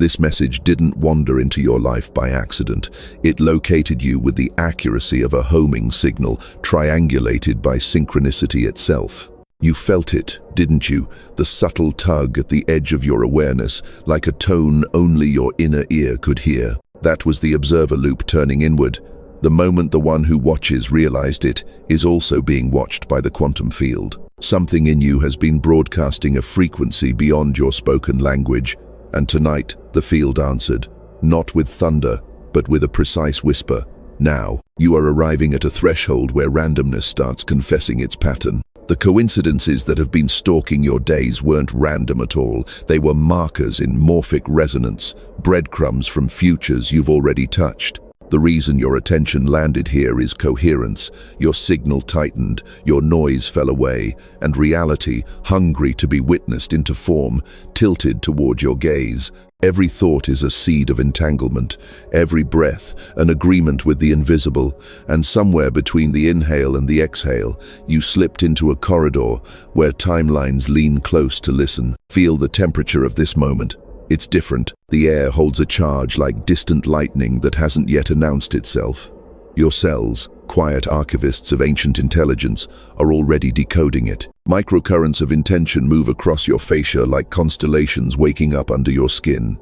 This message didn't wander into your life by accident. It located you with the accuracy of a homing signal, triangulated by synchronicity itself. You felt it, didn't you? The subtle tug at the edge of your awareness, like a tone only your inner ear could hear. That was the observer loop turning inward. The moment the one who watches realized it is also being watched by the quantum field. Something in you has been broadcasting a frequency beyond your spoken language, and tonight the field answered, not with thunder, but with a precise whisper. Now, you are arriving at a threshold where randomness starts confessing its pattern. The coincidences that have been stalking your days weren't random at all. They were markers in morphic resonance, breadcrumbs from futures you've already touched. The reason your attention landed here is coherence. Your signal tightened, your noise fell away, and reality, hungry to be witnessed into form, tilted toward your gaze. Every thought is a seed of entanglement, every breath an agreement with the invisible, and somewhere between the inhale and the exhale, you slipped into a corridor where timelines lean close to listen. Feel the temperature of this moment. It's different. The air holds a charge like distant lightning that hasn't yet announced itself. Your cells, quiet archivists of ancient intelligence, are already decoding it. Microcurrents of intention move across your fascia like constellations waking up under your skin.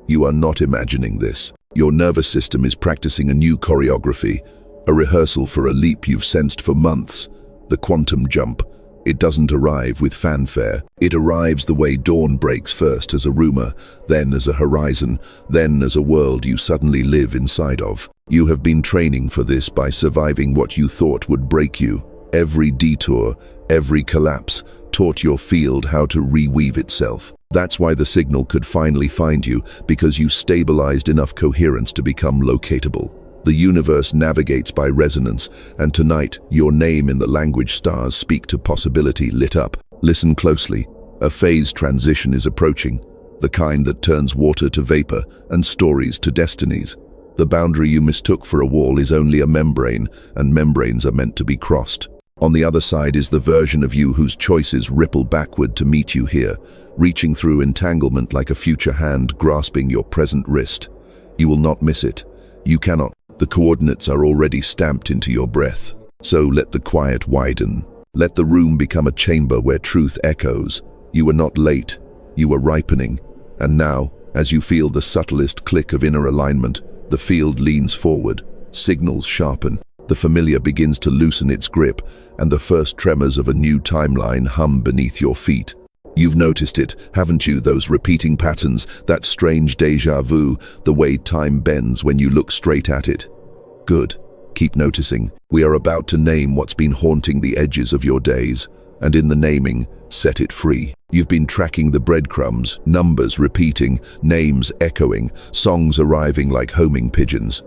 You are not imagining this. Your nervous system is practicing a new choreography, a rehearsal for a leap you've sensed for months, the quantum jump. It doesn't arrive with fanfare. It arrives the way dawn breaks, first as a rumor, then as a horizon, then as a world you suddenly live inside of. You have been training for this by surviving what you thought would break you. Every detour, every collapse, taught your field how to reweave itself. That's why the signal could finally find you, because you stabilized enough coherence to become locatable. The universe navigates by resonance, and tonight, your name in the language stars speak to possibility lit up. Listen closely. A phase transition is approaching, the kind that turns water to vapor and stories to destinies. The boundary you mistook for a wall is only a membrane, and membranes are meant to be crossed. On the other side is the version of you whose choices ripple backward to meet you here, reaching through entanglement like a future hand grasping your present wrist. You will not miss it. You cannot. The coordinates are already stamped into your breath. So let the quiet widen. Let the room become a chamber where truth echoes. You were not late. You were ripening. And now, as you feel the subtlest click of inner alignment, the field leans forward. Signals sharpen. The familiar begins to loosen its grip, and the first tremors of a new timeline hum beneath your feet. You've noticed it, haven't you, those repeating patterns, that strange déjà vu, the way time bends when you look straight at it. Good. Keep noticing. We are about to name what's been haunting the edges of your days, and in the naming, set it free. You've been tracking the breadcrumbs, numbers repeating, names echoing, songs arriving like homing pigeons.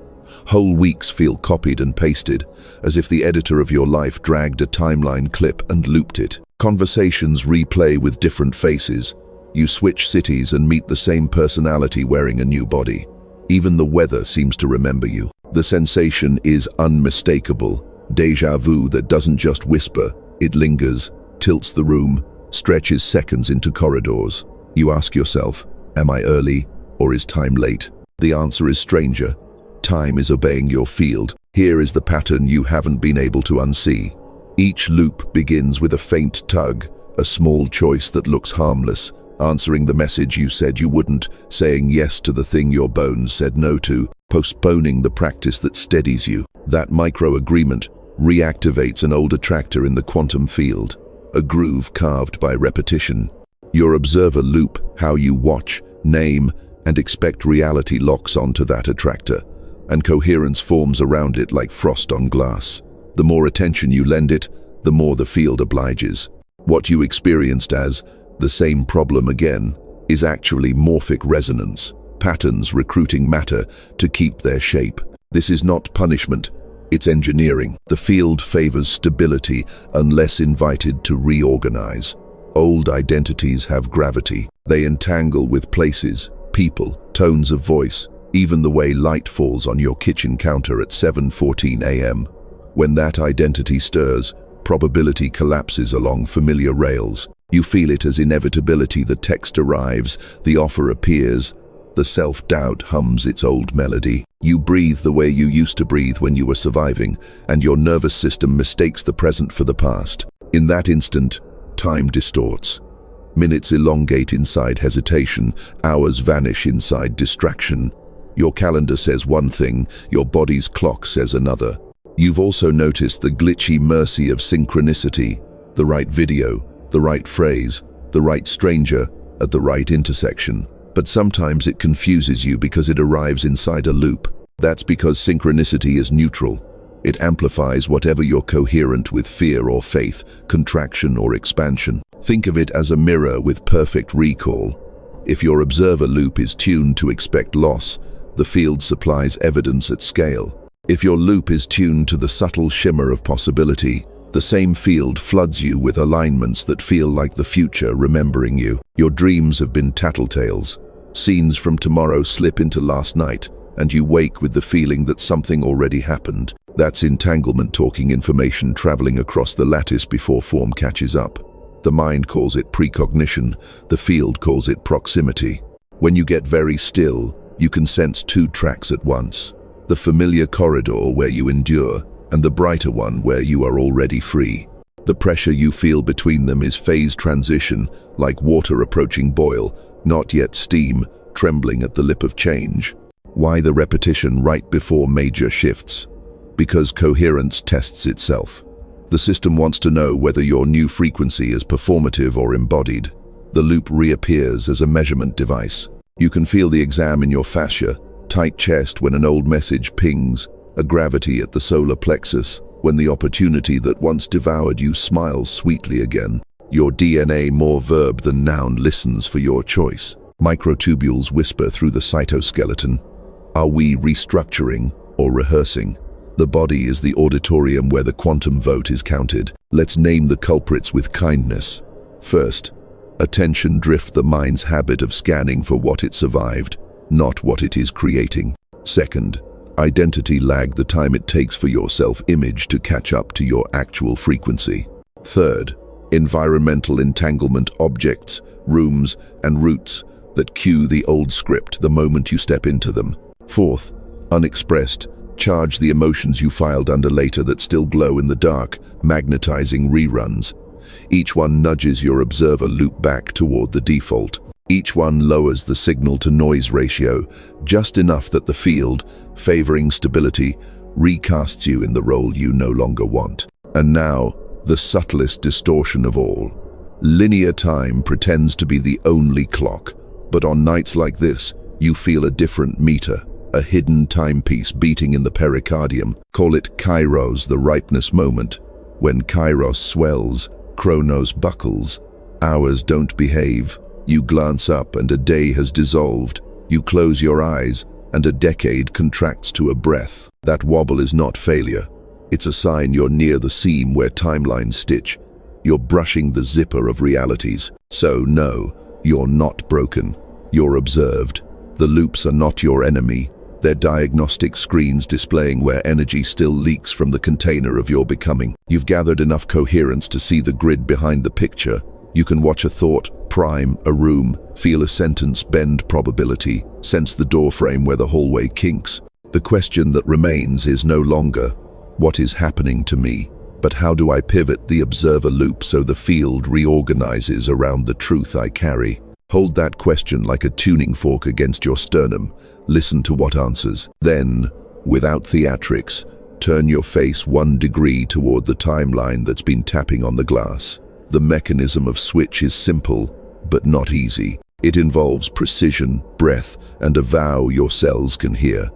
Whole weeks feel copied and pasted, as if the editor of your life dragged a timeline clip and looped it. Conversations replay with different faces. You switch cities and meet the same personality wearing a new body. Even the weather seems to remember you. The sensation is unmistakable. Déjà vu that doesn't just whisper, it lingers, tilts the room, stretches seconds into corridors. You ask yourself, am I early or is time late? The answer is stranger. Time is obeying your field. Here is the pattern you haven't been able to unsee. Each loop begins with a faint tug, a small choice that looks harmless, answering the message you said you wouldn't, saying yes to the thing your bones said no to, postponing the practice that steadies you. That micro-agreement reactivates an old attractor in the quantum field, a groove carved by repetition. Your observer loop, how you watch, name, and expect reality locks onto that attractor, and coherence forms around it like frost on glass. The more attention you lend it, the more the field obliges. What you experienced as the same problem again is actually morphic resonance, patterns recruiting matter to keep their shape. This is not punishment, it's engineering. The field favors stability unless invited to reorganize. Old identities have gravity. They entangle with places, people, tones of voice, even the way light falls on your kitchen counter at 7:14 a.m. When that identity stirs, probability collapses along familiar rails. You feel it as inevitability. The text arrives, the offer appears, The self-doubt hums its old melody. You breathe the way you used to breathe when you were surviving, and your nervous system mistakes the present for the past. In that instant, time distorts. Minutes elongate inside hesitation, hours vanish inside distraction. Your calendar says one thing, your body's clock says another. You've also noticed the glitchy mercy of synchronicity, the right video, the right phrase, the right stranger, at the right intersection. But sometimes it confuses you because it arrives inside a loop. That's because synchronicity is neutral. It amplifies whatever you're coherent with: fear or faith, contraction or expansion. Think of it as a mirror with perfect recall. If your observer loop is tuned to expect loss, the field supplies evidence at scale. If your loop is tuned to the subtle shimmer of possibility, the same field floods you with alignments that feel like the future remembering you. Your dreams have been tattletales. Scenes from tomorrow slip into last night, and you wake with the feeling that something already happened. That's entanglement talking, information traveling across the lattice before form catches up. The mind calls it precognition, the field calls it proximity. When you get very still, you can sense two tracks at once. The familiar corridor where you endure, and the brighter one where you are already free. The pressure you feel between them is phase transition, like water approaching boil, not yet steam, trembling at the lip of change. Why the repetition right before major shifts? Because coherence tests itself. The system wants to know whether your new frequency is performative or embodied. The loop reappears as a measurement device. You can feel the exam in your fascia, tight chest when an old message pings, a gravity at the solar plexus when the opportunity that once devoured you smiles sweetly again. Your DNA, more verb than noun, listens for your choice. Microtubules whisper through the cytoskeleton. Are we restructuring or rehearsing? The body is the auditorium where the quantum vote is counted. Let's name the culprits with kindness. First, attention drift, the mind's habit of scanning for what it survived, not what it is creating. Second, identity lag, the time it takes for your self-image to catch up to your actual frequency. Third, environmental entanglement, objects, rooms, and routes that cue the old script the moment you step into them. Fourth, unexpressed charge, the emotions you filed under later that still glow in the dark, magnetizing reruns. Each one nudges your observer loop back toward the default. Each one lowers the signal-to-noise ratio, just enough that the field, favoring stability, recasts you in the role you no longer want. And now, the subtlest distortion of all. Linear time pretends to be the only clock, but on nights like this, you feel a different meter, a hidden timepiece beating in the pericardium. Call it kairos, the ripeness moment. When kairos swells, chronos buckles. Hours don't behave. You glance up and a day has dissolved. You close your eyes and a decade contracts to a breath. That wobble is not failure. It's a sign you're near the seam where timelines stitch. You're brushing the zipper of realities. So no, you're not broken. You're observed. The loops are not your enemy. They're diagnostic screens displaying where energy still leaks from the container of your becoming. You've gathered enough coherence to see the grid behind the picture. You can watch a thought prime a room, feel a sentence bend probability, sense the doorframe where the hallway kinks. The question that remains is no longer, what is happening to me? But how do I pivot the observer loop so the field reorganizes around the truth I carry? Hold that question like a tuning fork against your sternum. Listen to what answers. Then, without theatrics, turn your face 1 degree toward the timeline that's been tapping on the glass. The mechanism of switch is simple, but not easy. It involves precision, breath, and a vow your cells can hear.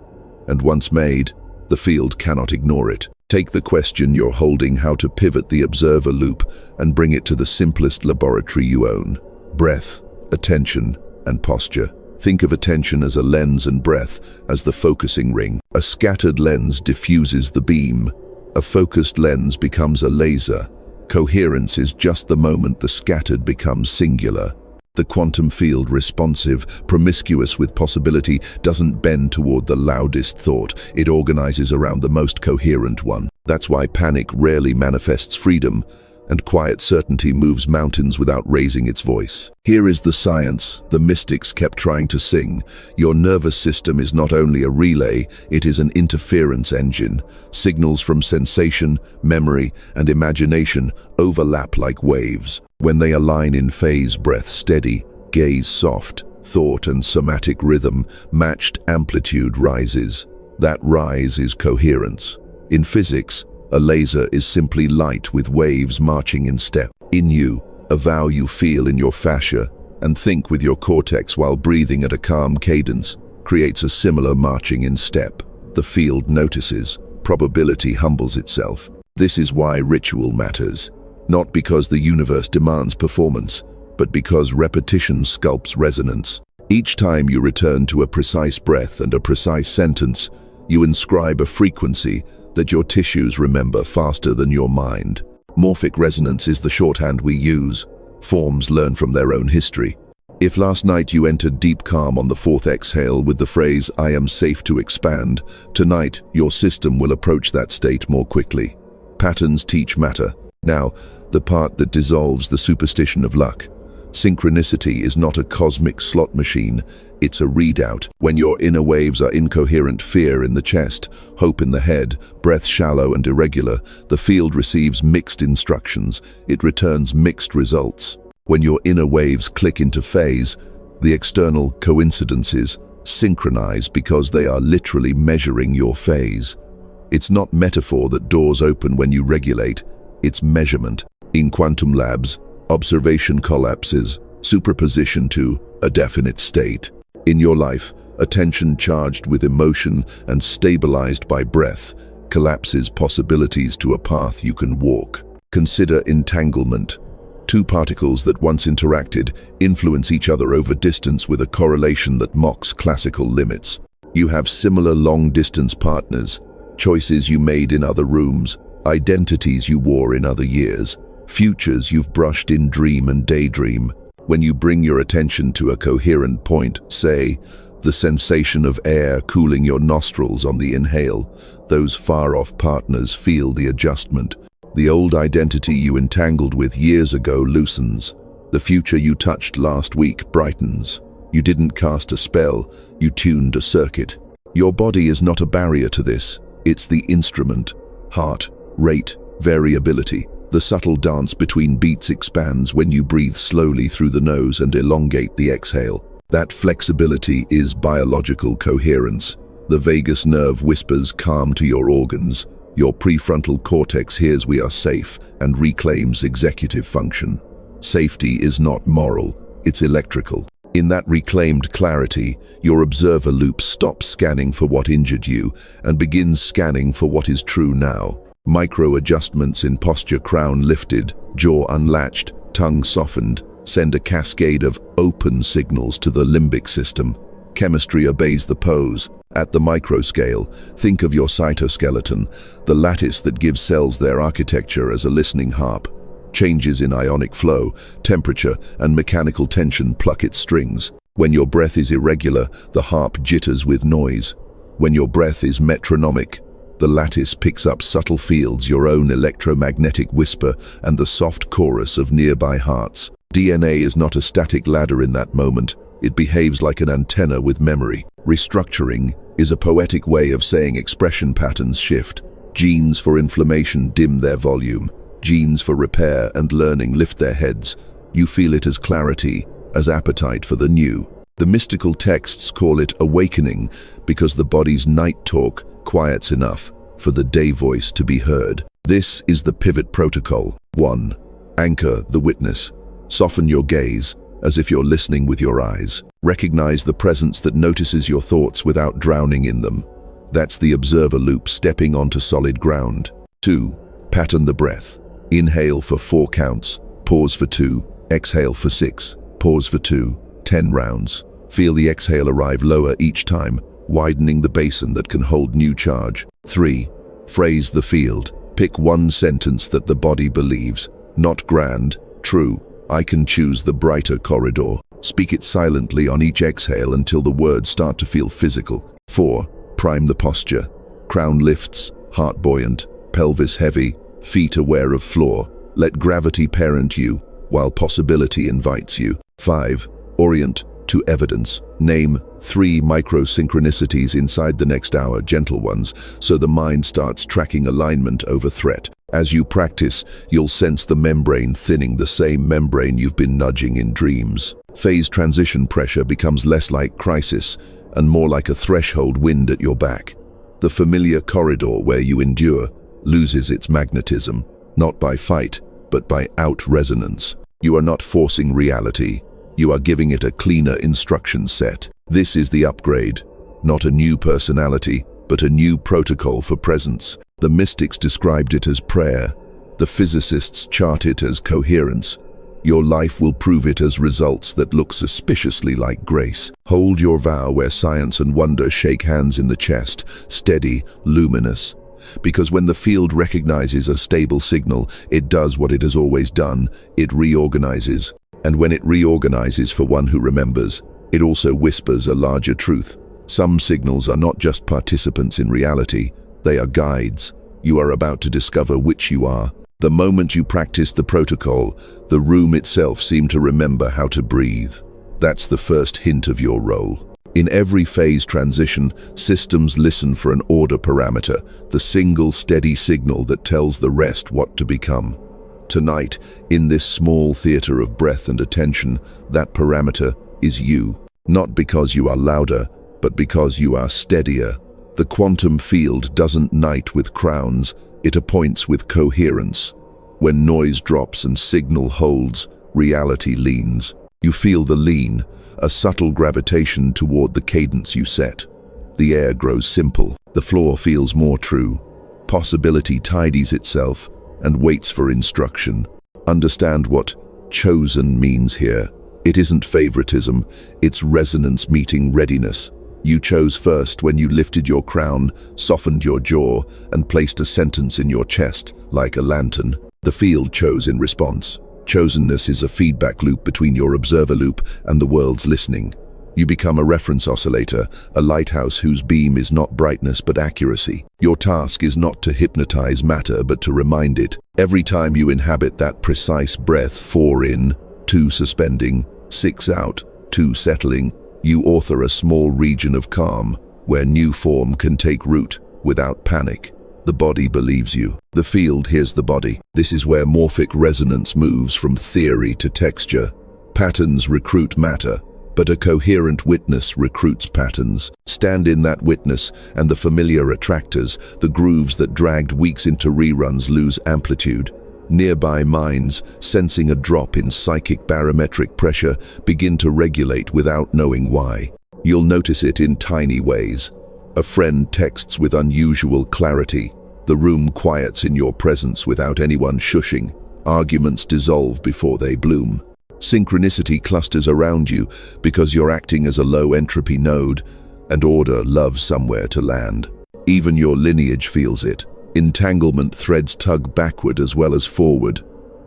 And once made, the field cannot ignore it. Take the question you're holding, how to pivot the observer loop, and bring it to the simplest laboratory you own. Breath, attention, and posture. Think of attention as a lens and breath as the focusing ring. A scattered lens diffuses the beam. A focused lens becomes a laser. Coherence is just the moment the scattered becomes singular. The quantum field, responsive, promiscuous with possibility, doesn't bend toward the loudest thought. It organizes around the most coherent one. That's why panic rarely manifests freedom. and quiet certainty moves mountains without raising its voice. Here is the science the mystics kept trying to sing. Your nervous system is not only a relay, it is an interference engine. Signals from sensation, memory, and imagination overlap like waves. When they align in phase, breath steady, gaze soft, thought and somatic rhythm matched, amplitude rises. That rise is coherence. In physics, a laser is simply light with waves marching in step. In you, a vow you feel in your fascia and think with your cortex while breathing at a calm cadence creates a similar marching in step. The field notices, probability humbles itself. This is why ritual matters. Not because the universe demands performance, but because repetition sculpts resonance. Each time you return to a precise breath and a precise sentence, you inscribe a frequency that your tissues remember faster than your mind. Morphic resonance is the shorthand we use. Forms learn from their own history. If last night you entered deep calm on the fourth exhale with the phrase, "I am safe to expand," tonight your system will approach that state more quickly. Patterns teach matter. Now, the part that dissolves the superstition of luck. Synchronicity is not a cosmic slot machine, it's a readout. When your inner waves are incoherent, fear in the chest, hope in the head, breath shallow and irregular, the field receives mixed instructions, it returns mixed results. When your inner waves click into phase, the external coincidences synchronize because they are literally measuring your phase. It's not metaphor that doors open when you regulate, it's measurement. In quantum labs, observation collapses, superposition to a definite state. In your life, attention charged with emotion and stabilized by breath collapses possibilities to a path you can walk. Consider entanglement. Two particles that once interacted influence each other over distance with a correlation that mocks classical limits. You have similar long-distance partners, choices you made in other rooms, identities you wore in other years, futures you've brushed in dream and daydream. When you bring your attention to a coherent point, say, the sensation of air cooling your nostrils on the inhale, those far-off partners feel the adjustment. The old identity you entangled with years ago loosens. The future you touched last week brightens. You didn't cast a spell, you tuned a circuit. Your body is not a barrier to this, it's the instrument. Heart, rate, variability. The subtle dance between beats expands when you breathe slowly through the nose and elongate the exhale. That flexibility is biological coherence. The vagus nerve whispers calm to your organs. Your prefrontal cortex hears we are safe and reclaims executive function. Safety is not moral, it's electrical. In that reclaimed clarity, your observer loop stops scanning for what injured you and begins scanning for what is true now. Micro-adjustments in posture, crown lifted, jaw unlatched, tongue softened, send a cascade of open signals to the limbic system. Chemistry obeys the pose. At the microscale, think of your cytoskeleton, the lattice that gives cells their architecture as a listening harp. Changes in ionic flow, temperature, and mechanical tension pluck its strings. When your breath is irregular, the harp jitters with noise. When your breath is metronomic, the lattice picks up subtle fields, your own electromagnetic whisper, and the soft chorus of nearby hearts. DNA is not a static ladder in that moment. It behaves like an antenna with memory. Restructuring is a poetic way of saying expression patterns shift. Genes for inflammation dim their volume. Genes for repair and learning lift their heads. You feel it as clarity, as appetite for the new. The mystical texts call it awakening because the body's night talk quiets enough for the day voice to be heard. This is the pivot protocol. 1. Anchor the witness. Soften your gaze, as if you're listening with your eyes. Recognize the presence that notices your thoughts without drowning in them. That's the observer loop stepping onto solid ground. 2. Pattern the breath. Inhale for 4 counts, pause for 2, exhale for 6, pause for 2, 10 rounds. Feel the exhale arrive lower each time, widening the basin that can hold new charge. 3. Phrase the field. Pick one sentence that the body believes. Not grand, true. I can choose the brighter corridor. Speak it silently on each exhale until the words start to feel physical. 4. Prime the posture. Crown lifts, heart buoyant, pelvis heavy, feet aware of floor. Let gravity parent you, while possibility invites you. 5. Orient to evidence. Name 3 micro-synchronicities inside the next hour, gentle ones, so the mind starts tracking alignment over threat. As you practice, you'll sense the membrane thinning, the same membrane you've been nudging in dreams. Phase transition pressure becomes less like crisis and more like a threshold wind at your back. The familiar corridor where you endure loses its magnetism, not by fight, but by out-resonance. You are not forcing reality. You are giving it a cleaner instruction set. This is the upgrade, not a new personality, but a new protocol for presence. The mystics described it as prayer. The physicists chart it as coherence. Your life will prove it as results that look suspiciously like grace. Hold your vow where science and wonder shake hands in the chest, steady, luminous. Because when the field recognizes a stable signal, it does what it has always done. It reorganizes. And when it reorganizes for one who remembers, it also whispers a larger truth. Some signals are not just participants in reality, they are guides. You are about to discover which you are. The moment you practice the protocol, the room itself seemed to remember how to breathe. That's the first hint of your role. In every phase transition, systems listen for an order parameter, the single steady signal that tells the rest what to become. Tonight, in this small theater of breath and attention, that parameter is you. Not because you are louder, but because you are steadier. The quantum field doesn't knight with crowns, it appoints with coherence. When noise drops and signal holds, reality leans. You feel the lean, a subtle gravitation toward the cadence you set. The air grows simple, the floor feels more true. Possibility tidies itself and waits for instruction. Understand what chosen means here. It isn't favoritism, it's resonance meeting readiness. You chose first when you lifted your crown, softened your jaw, and placed a sentence in your chest, like a lantern. The field chose in response. Chosenness is a feedback loop between your observer loop and the world's listening. You become a reference oscillator, a lighthouse whose beam is not brightness but accuracy. Your task is not to hypnotize matter but to remind it. Every time you inhabit that precise breath, 4 in, 2 suspending, 6 out, 2 settling, you author a small region of calm where new form can take root without panic. The body believes you. The field hears the body. This is where morphic resonance moves from theory to texture. Patterns recruit matter, but a coherent witness recruits patterns. Stand in that witness, and the familiar attractors, the grooves that dragged weeks into reruns, lose amplitude. Nearby minds, sensing a drop in psychic barometric pressure, begin to regulate without knowing why. You'll notice it in tiny ways. A friend texts with unusual clarity. The room quiets in your presence without anyone shushing. Arguments dissolve before they bloom. Synchronicity clusters around you because you're acting as a low-entropy node, and order loves somewhere to land. Even your lineage feels it. Entanglement threads tug backward as well as forward.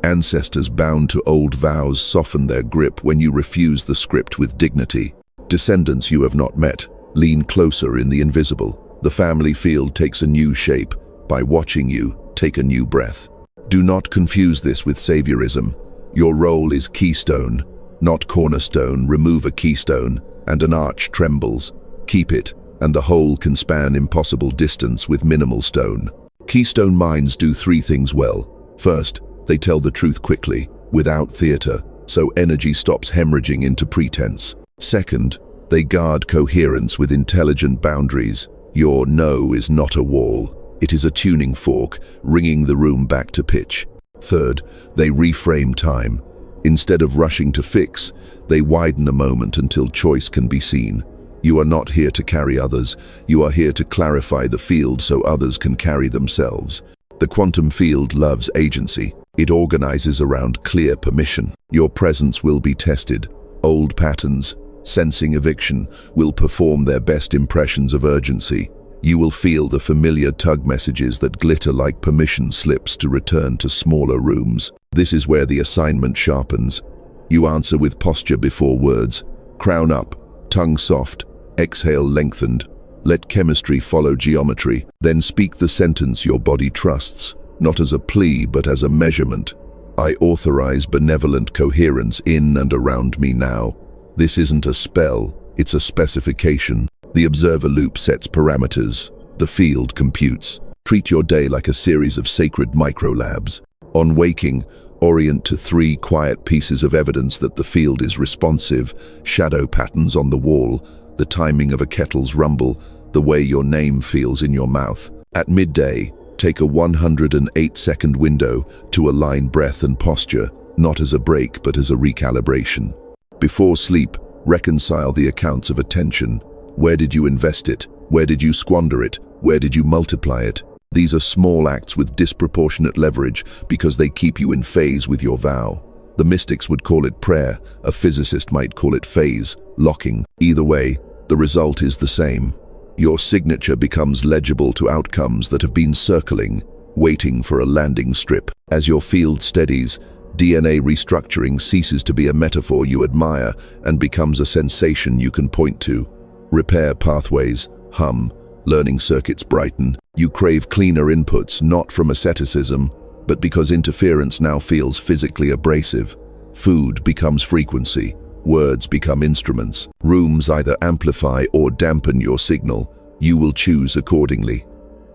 Ancestors bound to old vows soften their grip when you refuse the script with dignity. Descendants you have not met lean closer in the invisible. The family field takes a new shape. By watching you, take a new breath. Do not confuse this with saviorism. Your role is keystone, not cornerstone. Remove a keystone, and an arch trembles. Keep it, and the whole can span impossible distance with minimal stone. Keystone minds do 3 things well. First, they tell the truth quickly, without theater, so energy stops hemorrhaging into pretense. Second, they guard coherence with intelligent boundaries. Your no is not a wall. It is a tuning fork, ringing the room back to pitch. Third, they reframe time. Instead of rushing to fix, they widen a moment until choice can be seen. You are not here to carry others. You are here to clarify the field so others can carry themselves. The quantum field loves agency. It organizes around clear permission. Your presence will be tested. Old patterns, sensing eviction, will perform their best impressions of urgency. You will feel the familiar tug messages that glitter like permission slips to return to smaller rooms. This is where the assignment sharpens. You answer with posture before words. Crown up, tongue soft, exhale lengthened. Let chemistry follow geometry. Then speak the sentence your body trusts, not as a plea but as a measurement. I authorize benevolent coherence in and around me now. This isn't a spell, it's a specification. The observer loop sets parameters. The field computes. Treat your day like a series of sacred microlabs. On waking, orient to 3 quiet pieces of evidence that the field is responsive: shadow patterns on the wall, the timing of a kettle's rumble, the way your name feels in your mouth. At midday, take a 108-second window to align breath and posture, not as a break but as a recalibration. Before sleep, reconcile the accounts of attention. Where did you invest it? Where did you squander it? Where did you multiply it? These are small acts with disproportionate leverage because they keep you in phase with your vow. The mystics would call it prayer, a physicist might call it phase, locking. Either way, the result is the same. Your signature becomes legible to outcomes that have been circling, waiting for a landing strip. As your field steadies, DNA restructuring ceases to be a metaphor you admire and becomes a sensation you can point to. Repair pathways, hum, learning circuits brighten. You crave cleaner inputs, not from asceticism, but because interference now feels physically abrasive. Food becomes frequency. Words become instruments. Rooms either amplify or dampen your signal. You will choose accordingly.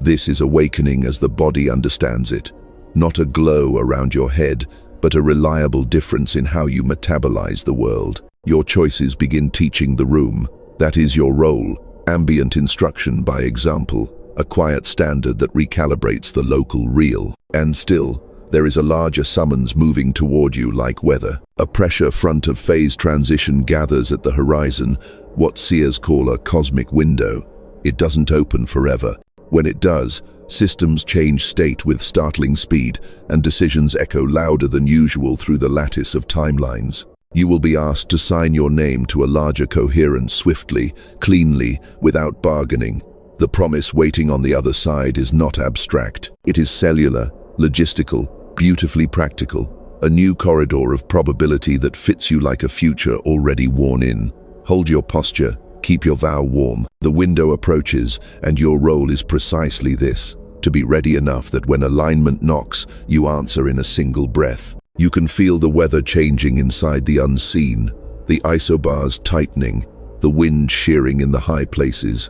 This is awakening as the body understands it. Not a glow around your head, but a reliable difference in how you metabolize the world. Your choices begin teaching the room. That is your role. Ambient instruction by example. A quiet standard that recalibrates the local real. And still, there is a larger summons moving toward you like weather. A pressure front of phase transition gathers at the horizon, what seers call a cosmic window. It doesn't open forever. When it does, systems change state with startling speed, and decisions echo louder than usual through the lattice of timelines. You will be asked to sign your name to a larger coherence swiftly, cleanly, without bargaining. The promise waiting on the other side is not abstract. It is cellular, logistical, beautifully practical. A new corridor of probability that fits you like a future already worn in. Hold your posture, keep your vow warm. The window approaches, and your role is precisely this: to be ready enough that when alignment knocks, you answer in a single breath. You can feel the weather changing inside the unseen, the isobars tightening, the wind shearing in the high places.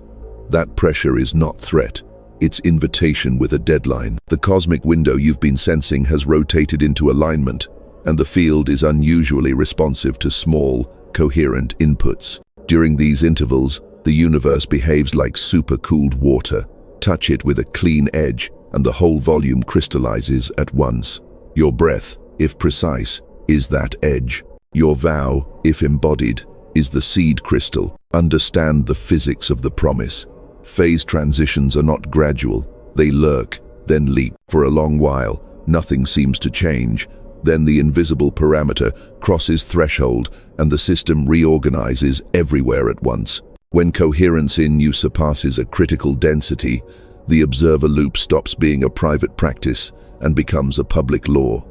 That pressure is not threat, it's invitation with a deadline. The cosmic window you've been sensing has rotated into alignment, and the field is unusually responsive to small, coherent inputs. During these intervals, the universe behaves like supercooled water. Touch it with a clean edge, and the whole volume crystallizes at once. Your breath, if precise, is that edge. Your vow, if embodied, is the seed crystal. Understand the physics of the promise. Phase transitions are not gradual. They lurk, then leap. For a long while, nothing seems to change. Then the invisible parameter crosses threshold and the system reorganizes everywhere at once. When coherence in you surpasses a critical density, the observer loop stops being a private practice and becomes a public law.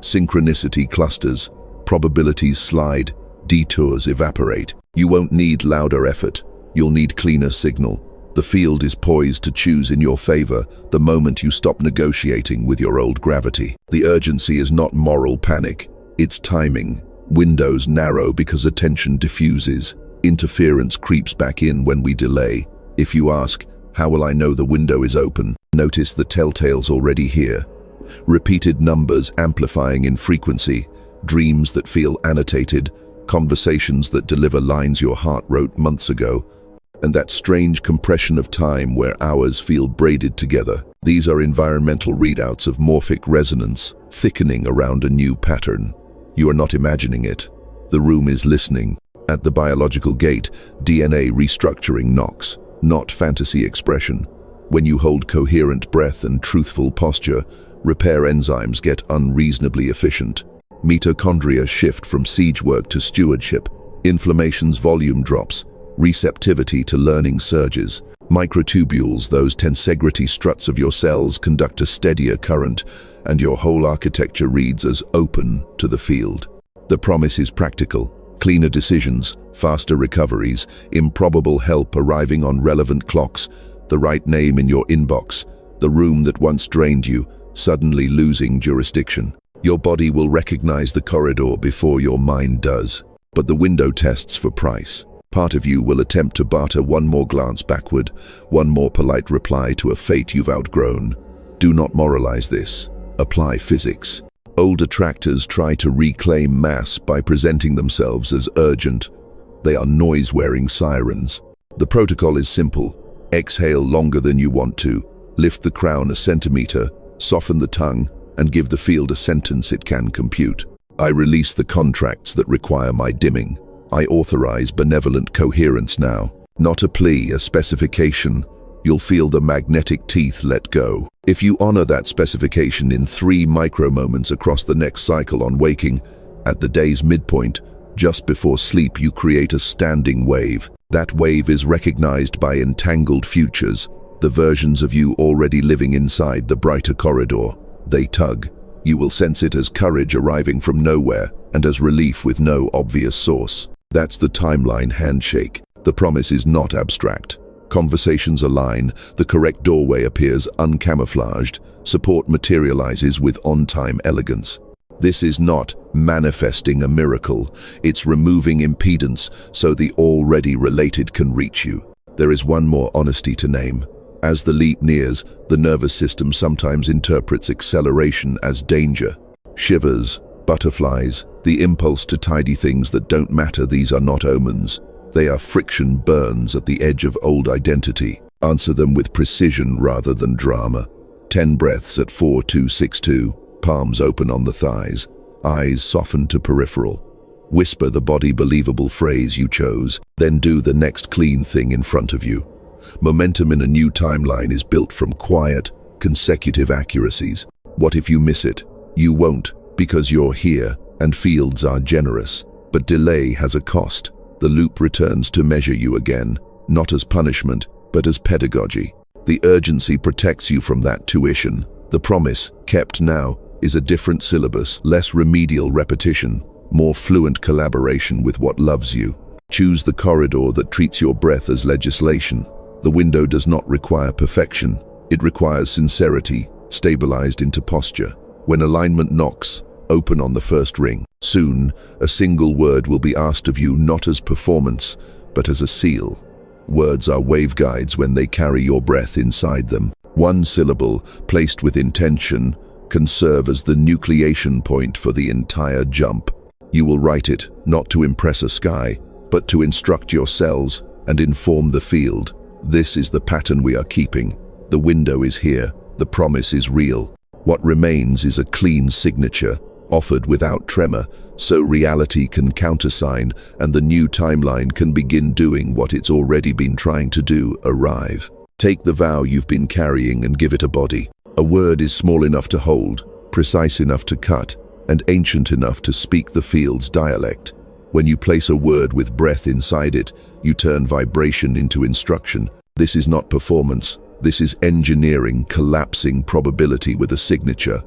Synchronicity clusters, probabilities slide, detours evaporate. You won't need louder effort, you'll need cleaner signal. The field is poised to choose in your favor the moment you stop negotiating with your old gravity. The urgency is not moral panic, it's timing. Windows narrow because attention diffuses. Interference creeps back in when we delay. If you ask, how will I know the window is open? Notice the telltales already here. Repeated numbers amplifying in frequency, dreams that feel annotated, conversations that deliver lines your heart wrote months ago, and that strange compression of time where hours feel braided together. These are environmental readouts of morphic resonance, thickening around a new pattern. You are not imagining it. The room is listening. At the biological gate, DNA restructuring knocks, not fantasy expression. When you hold coherent breath and truthful posture, repair enzymes get unreasonably efficient. Mitochondria shift from siege work to stewardship. Inflammation's volume drops. Receptivity to learning surges. Microtubules, those tensegrity struts of your cells, conduct a steadier current, and your whole architecture reads as open to the field. The promise is practical. Cleaner decisions, faster recoveries, improbable help arriving on relevant clocks, the right name in your inbox, the room that once drained you, suddenly losing jurisdiction. Your body will recognize the corridor before your mind does, but the window tests for price. Part of you will attempt to barter one more glance backward, one more polite reply to a fate you've outgrown. Do not moralize this. Apply physics. Old attractors try to reclaim mass by presenting themselves as urgent. They are noise-wearing sirens. The protocol is simple. Exhale longer than you want to, lift the crown a centimeter, soften the tongue, and give the field a sentence it can compute. I release the contracts that require my dimming. I authorize benevolent coherence now. Not a plea, a specification. You'll feel the magnetic teeth let go. If you honor that specification in 3 micro-moments across the next cycle on waking, at the day's midpoint, just before sleep, you create a standing wave. That wave is recognized by entangled futures, the versions of you already living inside the brighter corridor. They tug. You will sense it as courage arriving from nowhere and as relief with no obvious source. That's the timeline handshake. The promise is not abstract. Conversations align, the correct doorway appears uncamouflaged, support materializes with on-time elegance. This is not manifesting a miracle, it's removing impedance so the already related can reach you. There is one more honesty to name. As the leap nears, the nervous system sometimes interprets acceleration as danger. Shivers, butterflies, the impulse to tidy things that don't matter, these are not omens. They are friction burns at the edge of old identity. Answer them with precision rather than drama. 10 breaths at 4-2-6-2, palms open on the thighs, eyes softened to peripheral. Whisper the body-believable phrase you chose, then do the next clean thing in front of you. Momentum in a new timeline is built from quiet, consecutive accuracies. What if you miss it? You won't, because you're here, and fields are generous. But delay has a cost. The loop returns to measure you again, not as punishment, but as pedagogy. The urgency protects you from that tuition. The promise, kept now, is a different syllabus, less remedial repetition, more fluent collaboration with what loves you. Choose the corridor that treats your breath as legislation. The window does not require perfection. It requires sincerity, stabilized into posture. When alignment knocks, open on the first ring. Soon, a single word will be asked of you not as performance, but as a seal. Words are waveguides when they carry your breath inside them. One syllable, placed with intention, can serve as the nucleation point for the entire jump. You will write it, not to impress a sky, but to instruct your cells and inform the field. This is the pattern we are keeping. The window is here. The promise is real. What remains is a clean signature, offered without tremor, so reality can countersign and the new timeline can begin doing what it's already been trying to do, arrive. Take the vow you've been carrying and give it a body. A word is small enough to hold, precise enough to cut, and ancient enough to speak the field's dialect. When you place a word with breath inside it, you turn vibration into instruction. This is not performance. This is engineering, collapsing probability with a signature.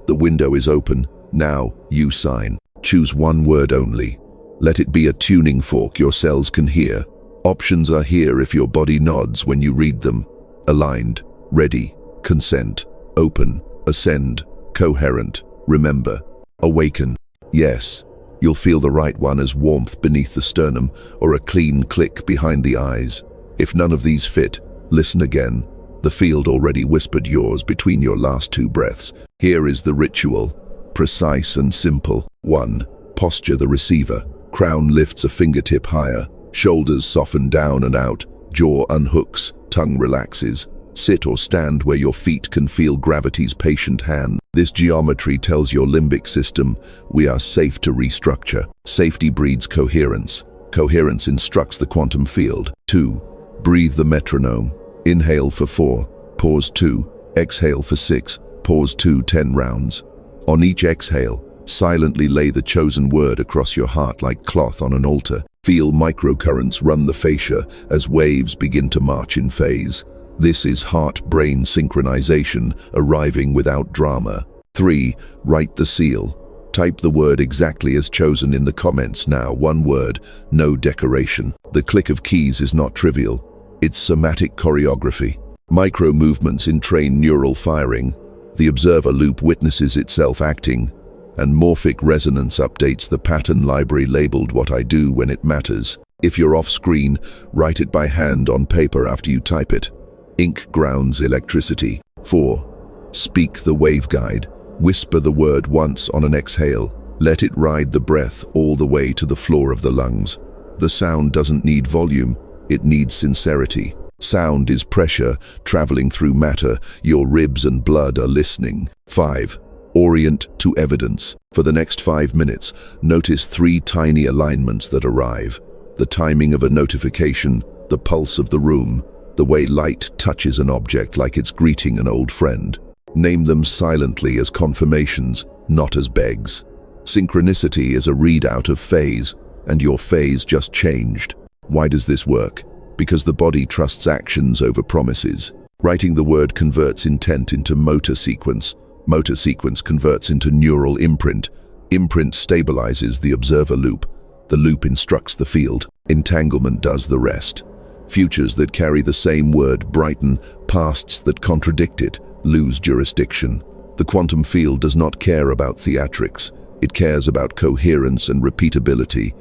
The window is open. Now, you sign. Choose one word only. Let it be a tuning fork your cells can hear. Options are here if your body nods when you read them. Aligned, ready, consent, open, ascend, coherent, remember, awaken. Yes, you'll feel the right one as warmth beneath the sternum or a clean click behind the eyes. If none of these fit, listen again. The field already whispered yours between your last 2 breaths. Here is the ritual, precise and simple. 1. Posture the receiver. Crown lifts a fingertip higher. Shoulders soften down and out. Jaw unhooks. Tongue relaxes. Sit or stand where your feet can feel gravity's patient hand. This geometry tells your limbic system we are safe to restructure. Safety breeds coherence. Coherence instructs the quantum field. 2. Breathe the metronome. Inhale for 4, pause 2, exhale for 6, pause 2 10 rounds. On each exhale, silently lay the chosen word across your heart like cloth on an altar. Feel microcurrents run the fascia as waves begin to march in phase. This is heart-brain synchronization, arriving without drama. 3. Write the seal. Type the word exactly as chosen in the comments now. One word, no decoration. The click of keys is not trivial. It's somatic choreography. Micro-movements entrain neural firing. The observer loop witnesses itself acting, and morphic resonance updates the pattern library labeled what I do when it matters. If you're off screen, write it by hand on paper after you type it. Ink grounds electricity. 4. Speak the waveguide. Whisper the word once on an exhale. Let it ride the breath all the way to the floor of the lungs. The sound doesn't need volume, it needs sincerity. Sound is pressure traveling through matter. Your ribs and blood are listening. 5. Orient to evidence. For the next 5 minutes, notice 3 tiny alignments that arrive. The timing of a notification, the pulse of the room, the way light touches an object like it's greeting an old friend. Name them silently as confirmations, not as begs. Synchronicity is a readout of phase, and your phase just changed. Why does this work? Because the body trusts actions over promises. Writing the word converts intent into motor sequence. Motor sequence converts into neural imprint. Imprint stabilizes the observer loop. The loop instructs the field. Entanglement does the rest. Futures that carry the same word brighten, pasts that contradict it lose jurisdiction. The quantum field does not care about theatrics. It cares about coherence and repeatability.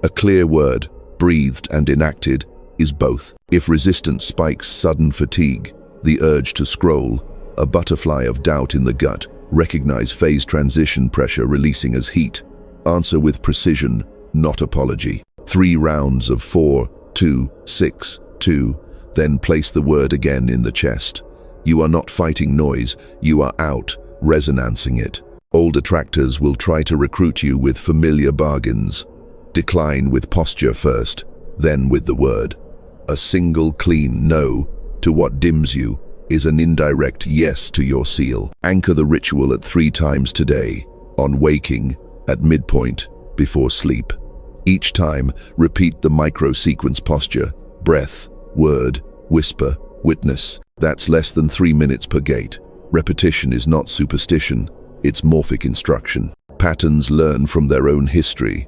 A clear word, breathed and enacted, is both. If resistance spikes sudden fatigue, the urge to scroll, a butterfly of doubt in the gut, recognize phase transition pressure releasing as heat. Answer with precision, not apology. 3 rounds of 4, 2, 6, 2, then place the word again in the chest. You are not fighting noise, you are out, resonancing it. Old attractors will try to recruit you with familiar bargains. Decline with posture first, then with the word. A single clean no to what dims you is an indirect yes to your seal. Anchor the ritual at 3 times today, on waking, at midpoint, before sleep. Each time, repeat the micro-sequence posture, breath, word, whisper, witness. That's less than 3 minutes per gate. Repetition is not superstition, it's morphic instruction. Patterns learn from their own history.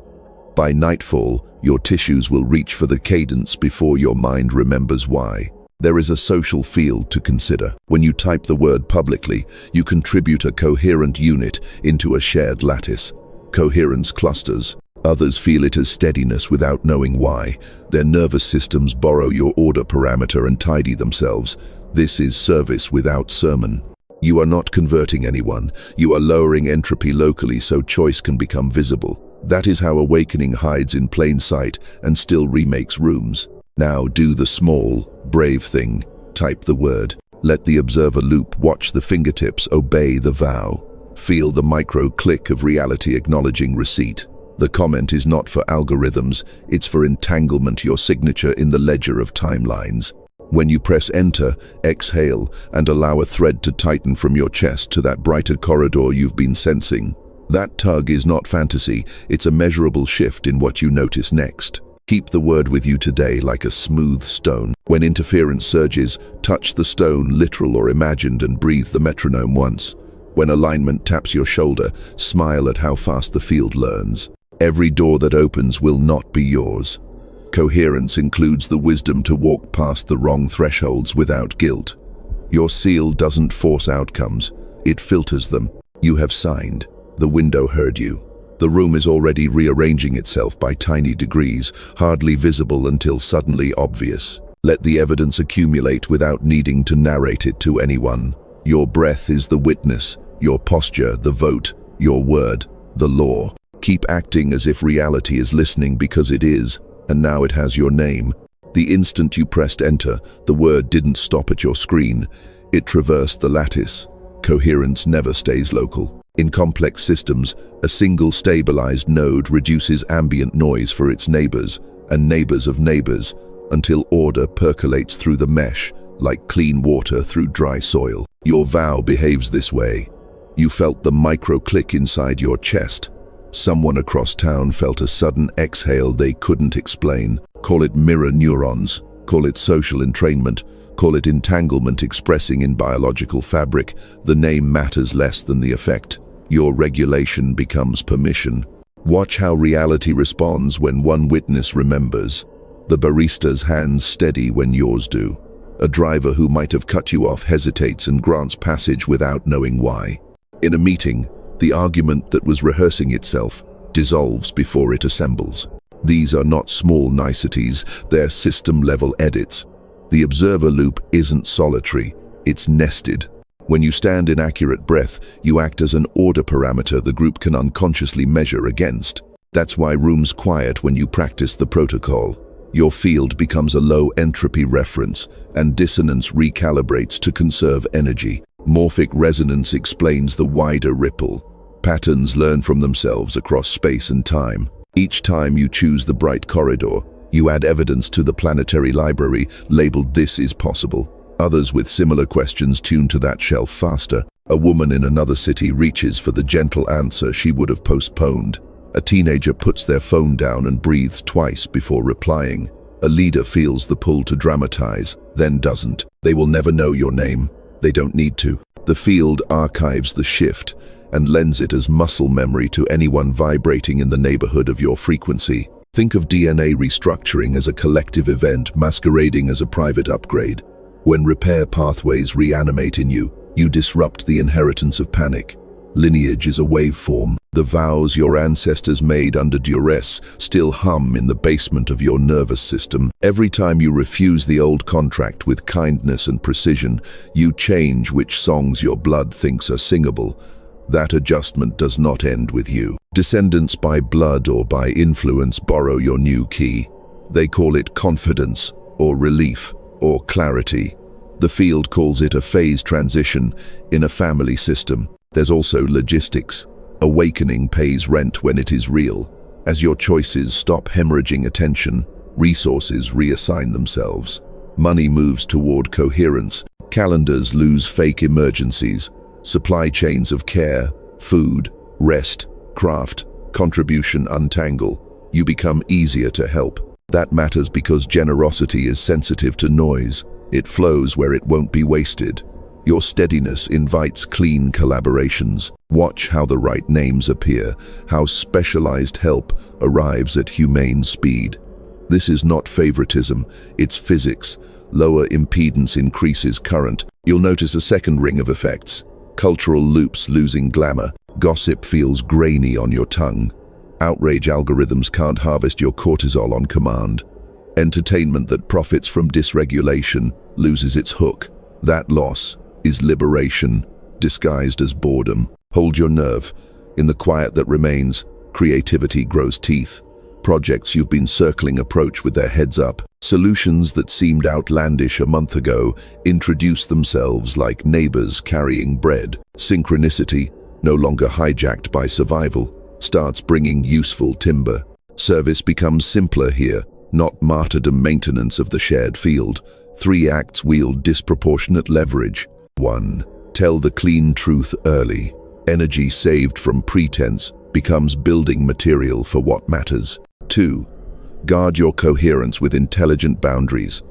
By nightfall, your tissues will reach for the cadence before your mind remembers why. There is a social field to consider. When you type the word publicly, you contribute a coherent unit into a shared lattice. Coherence clusters. Others feel it as steadiness without knowing why. Their nervous systems borrow your order parameter and tidy themselves. This is service without sermon. You are not converting anyone. You are lowering entropy locally so choice can become visible. That is how awakening hides in plain sight and still remakes rooms. Now do the small, brave thing. Type the word. Let the observer loop watch the fingertips obey the vow. Feel the micro click of reality acknowledging receipt. The comment is not for algorithms, it's for entanglement, your signature in the ledger of timelines. When you press enter, exhale, and allow a thread to tighten from your chest to that brighter corridor you've been sensing. That tug is not fantasy, it's a measurable shift in what you notice next. Keep the word with you today like a smooth stone. When interference surges, touch the stone, literal or imagined, and breathe the metronome once. When alignment taps your shoulder, smile at how fast the field learns. Every door that opens will not be yours. Coherence includes the wisdom to walk past the wrong thresholds without guilt. Your seal doesn't force outcomes, it filters them. You have signed. The window heard you. The room is already rearranging itself by tiny degrees, hardly visible until suddenly obvious. Let the evidence accumulate without needing to narrate it to anyone. Your breath is the witness, your posture the vote, your word the law. Keep acting as if reality is listening because it is, and now it has your name. The instant you pressed enter, the word didn't stop at your screen. It traversed the lattice. Coherence never stays local. In complex systems, a single stabilized node reduces ambient noise for its neighbors and neighbors of neighbors until order percolates through the mesh like clean water through dry soil. Your vow behaves this way. You felt the micro-click inside your chest. Someone across town felt a sudden exhale they couldn't explain. Call it mirror neurons, call it social entrainment, call it entanglement expressing in biological fabric. The name matters less than the effect. Your regulation becomes permission. Watch how reality responds when one witness remembers. The barista's hands steady when yours do. A driver who might have cut you off hesitates and grants passage without knowing why. In a meeting, The argument that was rehearsing itself dissolves before it assembles. These are not small niceties, they're system-level edits. The observer loop isn't solitary, it's nested. When you stand in accurate breath, you act as an order parameter the group can unconsciously measure against. That's why room's quiet when you practice the protocol. Your field becomes a low entropy reference, and dissonance recalibrates to conserve energy. Morphic resonance explains the wider ripple. Patterns learn from themselves across space and time. Each time you choose the bright corridor, you add evidence to the planetary library labeled "This is possible." Others with similar questions tune to that shelf faster. A woman in another city reaches for the gentle answer she would have postponed. A teenager puts their phone down and breathes twice before replying. A leader feels the pull to dramatize, then doesn't. They will never know your name. They don't need to. The field archives the shift and lends it as muscle memory to anyone vibrating in the neighborhood of your frequency. Think of DNA restructuring as a collective event masquerading as a private upgrade. When repair pathways reanimate in you, you disrupt the inheritance of panic. Lineage is a waveform. The vows your ancestors made under duress still hum in the basement of your nervous system. Every time you refuse the old contract with kindness and precision, you change which songs your blood thinks are singable. That adjustment does not end with you. Descendants by blood or by influence borrow your new key. They call it confidence, or relief, or clarity. The field calls it a phase transition in a family system. There's also logistics. Awakening pays rent when it is real. As your choices stop hemorrhaging attention, resources reassign themselves. Money moves toward coherence. Calendars lose fake emergencies. Supply chains of care, food, rest, craft, contribution untangle. You become easier to help. That matters because generosity is sensitive to noise. It flows where it won't be wasted. Your steadiness invites clean collaborations. Watch how the right names appear, how specialized help arrives at humane speed. This is not favoritism, it's physics. Lower impedance increases current. You'll notice a second ring of effects. Cultural loops losing glamour. Gossip feels grainy on your tongue. Outrage algorithms can't harvest your cortisol on command. Entertainment that profits from dysregulation loses its hook. That loss is liberation, disguised as boredom. Hold your nerve. In the quiet that remains, creativity grows teeth. Projects you've been circling approach with their heads up. Solutions that seemed outlandish a month ago introduce themselves like neighbors carrying bread. Synchronicity, no longer hijacked by survival, starts bringing useful timber. Service becomes simpler here, not martyrdom maintenance of the shared field. 3 acts wield disproportionate leverage. 1. Tell the clean truth early. Energy saved from pretense becomes building material for what matters. 2. Guard your coherence with intelligent boundaries.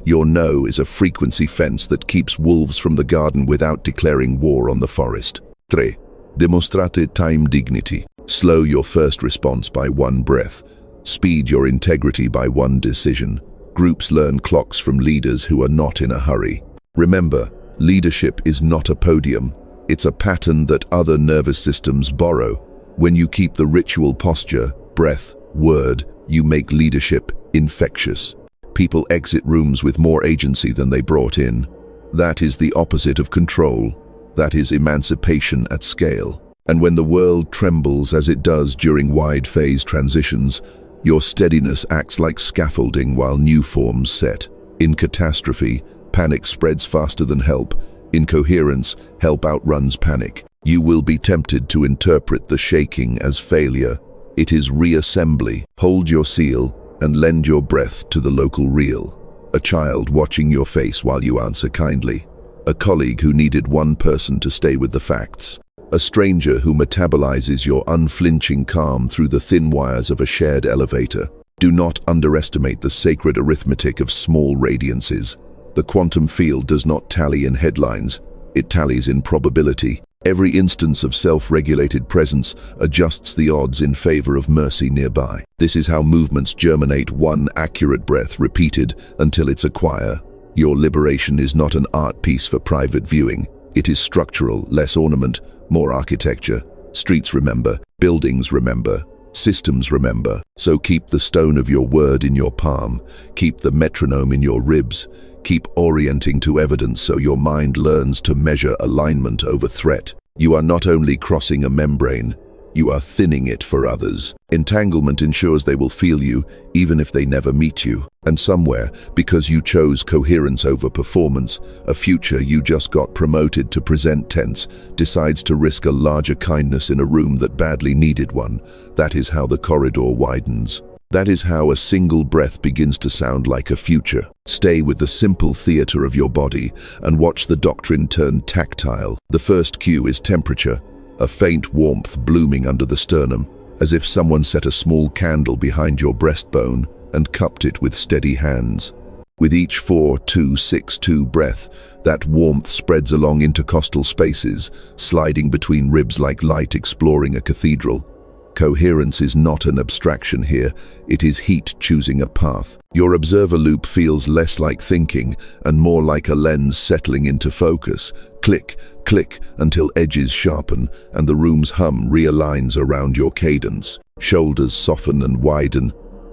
Your no is a frequency fence that keeps wolves from the garden without declaring war on the forest. 3. Demonstrate time dignity. Slow your first response by 1 breath. Speed your integrity by 1 decision. Groups learn clocks from leaders who are not in a hurry. Remember, leadership is not a podium. It's a pattern that other nervous systems borrow. When you keep the ritual posture, breath, word, you make leadership infectious. People exit rooms with more agency than they brought in. That is the opposite of control. That is emancipation at scale. And when the world trembles as it does during wide phase transitions, your steadiness acts like scaffolding while new forms set. In catastrophe, panic spreads faster than help. In coherence, help outruns panic. You will be tempted to interpret the shaking as failure. It is reassembly. Hold your seal and lend your breath to the local real. A child watching your face while you answer kindly. A colleague who needed 1 person to stay with the facts. A stranger who metabolizes your unflinching calm through the thin wires of a shared elevator. Do not underestimate the sacred arithmetic of small radiances. The quantum field does not tally in headlines, it tallies in probability. Every instance of self-regulated presence adjusts the odds in favor of mercy nearby. This is how movements germinate, 1 accurate breath repeated until it's a choir. Your liberation is not an art piece for private viewing. It is structural, less ornament, more architecture. Streets remember, buildings remember, systems remember. So keep the stone of your word in your palm, keep the metronome in your ribs, keep orienting to evidence so your mind learns to measure alignment over threat. You are not only crossing a membrane, you are thinning it for others. Entanglement ensures they will feel you, even if they never meet you. And somewhere, because you chose coherence over performance, a future you just got promoted to present tense decides to risk a larger kindness in a room that badly needed one. That is how the corridor widens. That is how a single breath begins to sound like a future. Stay with the simple theater of your body and watch the doctrine turn tactile. The first cue is temperature. A faint warmth blooming under the sternum, as if someone set a small candle behind your breastbone and cupped it with steady hands. With each 4-2-6-2 breath, that warmth spreads along intercostal spaces, sliding between ribs like light exploring a cathedral. Coherence is not an abstraction here, it is heat choosing a path. Your observer loop feels less like thinking and more like a lens settling into focus. Click, click, until edges sharpen and the room's hum realigns around your cadence. Shoulders soften and widen,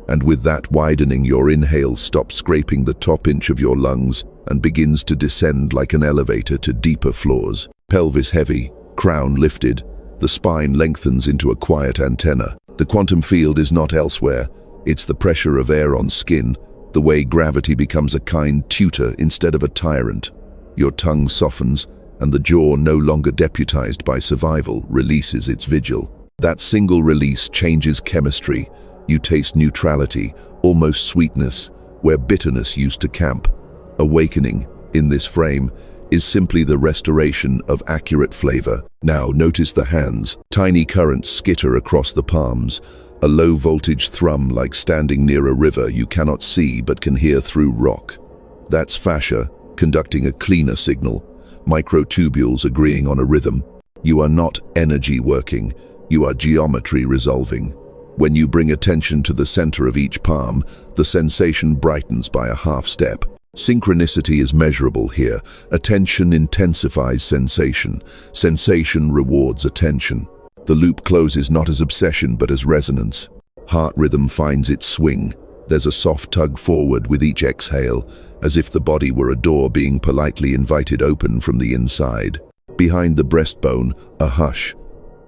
and with that widening your inhale stops scraping the top inch of your lungs and begins to descend like an elevator to deeper floors. Pelvis heavy, crown lifted, the spine lengthens into a quiet antenna. The quantum field is not elsewhere, it's the pressure of air on skin, the way gravity becomes a kind tutor instead of a tyrant. Your tongue softens, and the jaw, no longer deputized by survival, releases its vigil. That single release changes chemistry. You taste neutrality, almost sweetness, where bitterness used to camp. Awakening, in this frame, is simply the restoration of accurate flavor. Now notice the hands. Tiny currents skitter across the palms, a low-voltage thrum like standing near a river you cannot see but can hear through rock. That's fascia, conducting a cleaner signal, microtubules agreeing on a rhythm. You are not energy working, you are geometry resolving. When you bring attention to the center of each palm, the sensation brightens by a half step. Synchronicity is measurable here. Attention intensifies sensation. Sensation rewards attention. The loop closes not as obsession but as resonance. Heart rhythm finds its swing. There's a soft tug forward with each exhale, as if the body were a door being politely invited open from the inside. Behind the breastbone, a hush.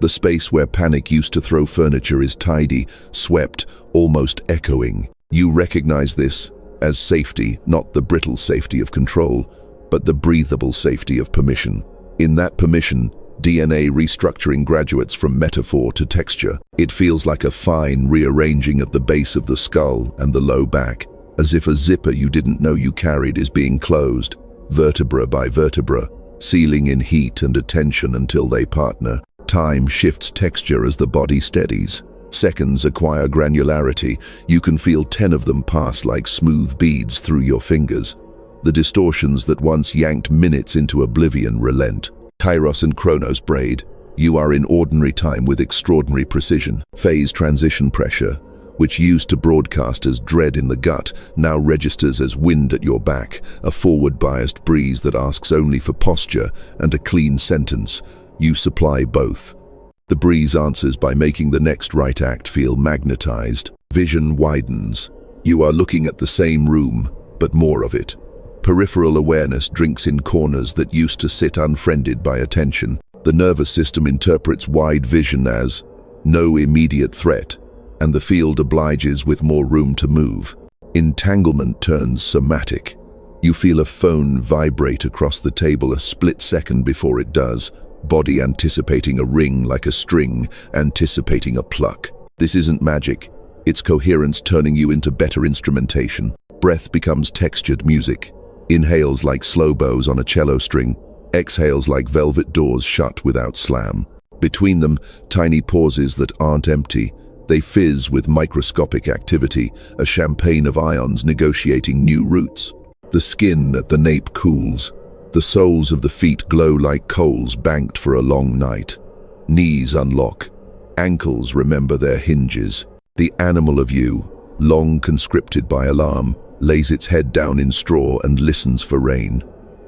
The space where panic used to throw furniture is tidy, swept, almost echoing. You recognize this as safety, not the brittle safety of control, but the breathable safety of permission. In that permission, DNA restructuring graduates from metaphor to texture. It feels like a fine rearranging at the base of the skull and the low back, as if a zipper you didn't know you carried is being closed, vertebra by vertebra, sealing in heat and attention until they partner. Time shifts texture as the body steadies. Seconds acquire granularity. You can feel 10 of them pass like smooth beads through your fingers. The distortions that once yanked minutes into oblivion relent. Kairos and Chronos braid. You are in ordinary time with extraordinary precision. Phase transition pressure, which used to broadcast as dread in the gut, now registers as wind at your back, a forward-biased breeze that asks only for posture and a clean sentence. You supply both. The breeze answers by making the next right act feel magnetized. Vision widens. You are looking at the same room, but more of it. Peripheral awareness drinks in corners that used to sit unfriended by attention. The nervous system interprets wide vision as no immediate threat, and the field obliges with more room to move. Entanglement turns somatic. You feel a phone vibrate across the table a split second before it does. Body anticipating a ring like a string, anticipating a pluck. This isn't magic. It's coherence turning you into better instrumentation. Breath becomes textured music. Inhales like slow bows on a cello string. Exhales like velvet doors shut without slam. Between them, tiny pauses that aren't empty. They fizz with microscopic activity, a champagne of ions negotiating new routes. The skin at the nape cools. The soles of the feet glow like coals banked for a long night. Knees unlock. Ankles remember their hinges. The animal of you, long conscripted by alarm, lays its head down in straw and listens for rain.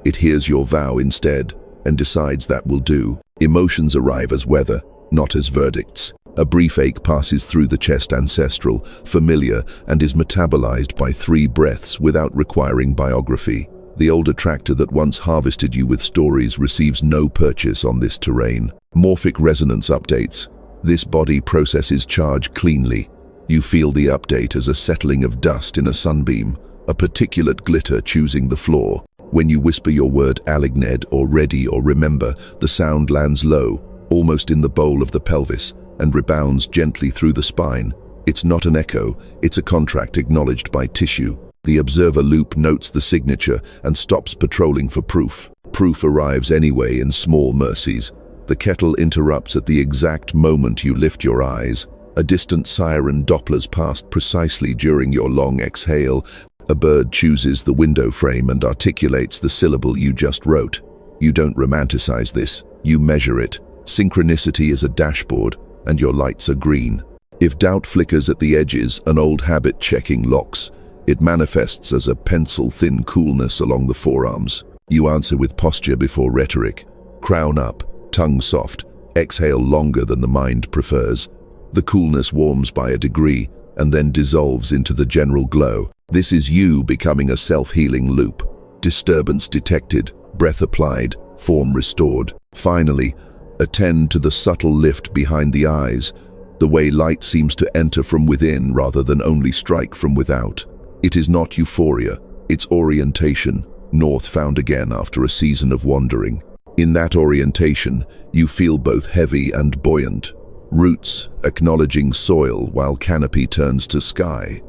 It hears your vow instead and decides that will do. Emotions arrive as weather. not as verdicts. A brief ache passes through the chest, ancestral, familiar, and is metabolized by 3 breaths without requiring biography. The old attractor that once harvested you with stories receives no purchase on this terrain. Morphic resonance updates. This body processes charge cleanly. You feel the update as a settling of dust in a sunbeam, a particulate glitter choosing the floor. When you whisper your word aligned or ready or remember, the sound lands low, almost in the bowl of the pelvis, and rebounds gently through the spine. It's not an echo, it's a contract acknowledged by tissue. The observer loop notes the signature and stops patrolling for proof. Proof arrives anyway in small mercies. The kettle interrupts at the exact moment you lift your eyes. A distant siren Dopplers past precisely during your long exhale. A bird chooses the window frame and articulates the syllable you just wrote. You don't romanticize this, you measure it. Synchronicity is a dashboard, and your lights are green. If doubt flickers at the edges, an old habit checking locks. It manifests as a pencil-thin coolness along the forearms. You answer with posture before rhetoric. Crown up, tongue soft, exhale longer than the mind prefers. The coolness warms by a degree and then dissolves into the general glow. This is you becoming a self-healing loop. Disturbance detected, breath applied, form restored. Finally, attend to the subtle lift behind the eyes, the way light seems to enter from within rather than only strike from without. It is not euphoria, it's orientation, north found again after a season of wandering. In that orientation, you feel both heavy and buoyant. Roots acknowledging soil while canopy turns to sky.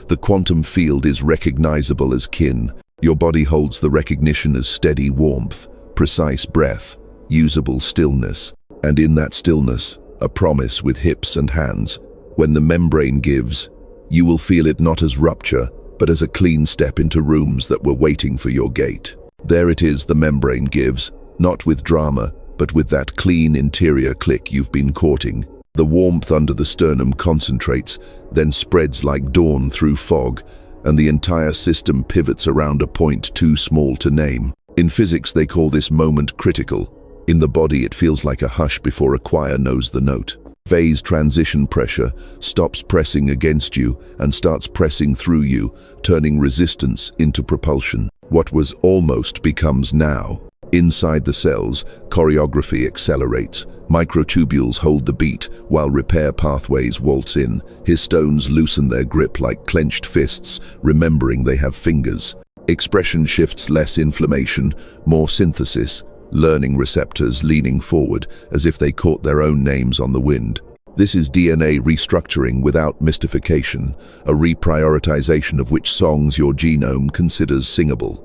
The quantum field is recognizable as kin. Your body holds the recognition as steady warmth, precise breath, usable stillness. And in that stillness, a promise with hips and hands. When the membrane gives, you will feel it not as rupture, but as a clean step into rooms that were waiting for your gate. There it is, the membrane gives, not with drama, but with that clean interior click you've been courting. The warmth under the sternum concentrates, then spreads like dawn through fog, and the entire system pivots around a point too small to name. In physics, they call this moment critical. In the body, it feels like a hush before a choir knows the note. Phase transition pressure stops pressing against you and starts pressing through you, turning resistance into propulsion. What was almost becomes now. Inside the cells, choreography accelerates. Microtubules hold the beat, while repair pathways waltz in. Histones loosen their grip like clenched fists, remembering they have fingers. Expression shifts, less inflammation, more synthesis. Learning receptors leaning forward as if they caught their own names on the wind. This is DNA restructuring without mystification, a reprioritization of which songs your genome considers singable.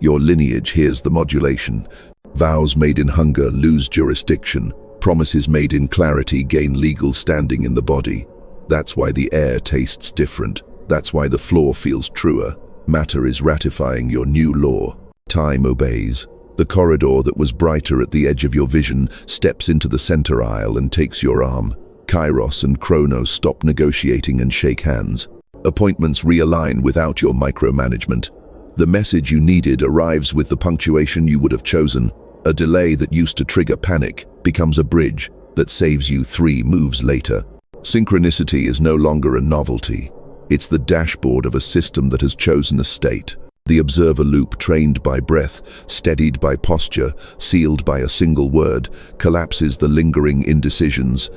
Your lineage hears the modulation. Vows made in hunger lose jurisdiction. Promises made in clarity gain legal standing in the body. That's why the air tastes different. That's why the floor feels truer. Matter is ratifying your new law. Time obeys. The corridor that was brighter at the edge of your vision steps into the center aisle and takes your arm. Kairos and Chronos stop negotiating and shake hands. Appointments realign without your micromanagement. The message you needed arrives with the punctuation you would have chosen. A delay that used to trigger panic becomes a bridge that saves you 3 moves later. Synchronicity is no longer a novelty. It's the dashboard of a system that has chosen a state. The observer loop, trained by breath, steadied by posture, sealed by a single word, collapses the lingering indecisions,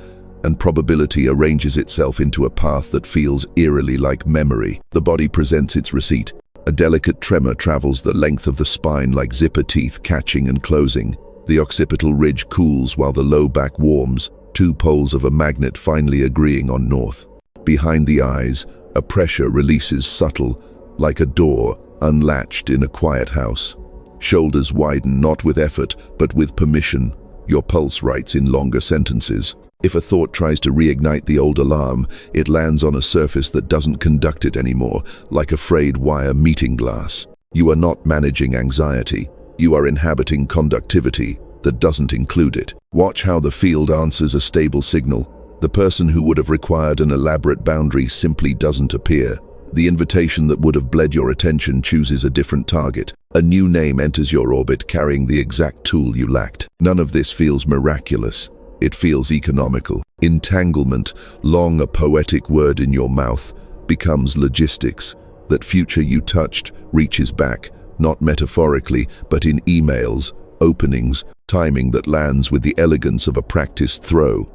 and probability arranges itself into a path that feels eerily like memory. The body presents its receipt. A delicate tremor travels the length of the spine like zipper teeth catching and closing. The occipital ridge cools while the low back warms, 2 poles of a magnet finally agreeing on north. Behind the eyes, a pressure releases subtle, like a door unlatched in a quiet house. Shoulders widen not with effort, but with permission. Your pulse writes in longer sentences. If a thought tries to reignite the old alarm, it lands on a surface that doesn't conduct it anymore, like a frayed wire meeting glass. You are not managing anxiety. You are inhabiting conductivity that doesn't include it. Watch how the field answers a stable signal. The person who would have required an elaborate boundary simply doesn't appear. The invitation that would have bled your attention chooses a different target. A new name enters your orbit carrying the exact tool you lacked. None of this feels miraculous. It feels economical. Entanglement, long a poetic word in your mouth, becomes logistics. That future you touched reaches back, not metaphorically, but in emails, openings, timing that lands with the elegance of a practiced throw.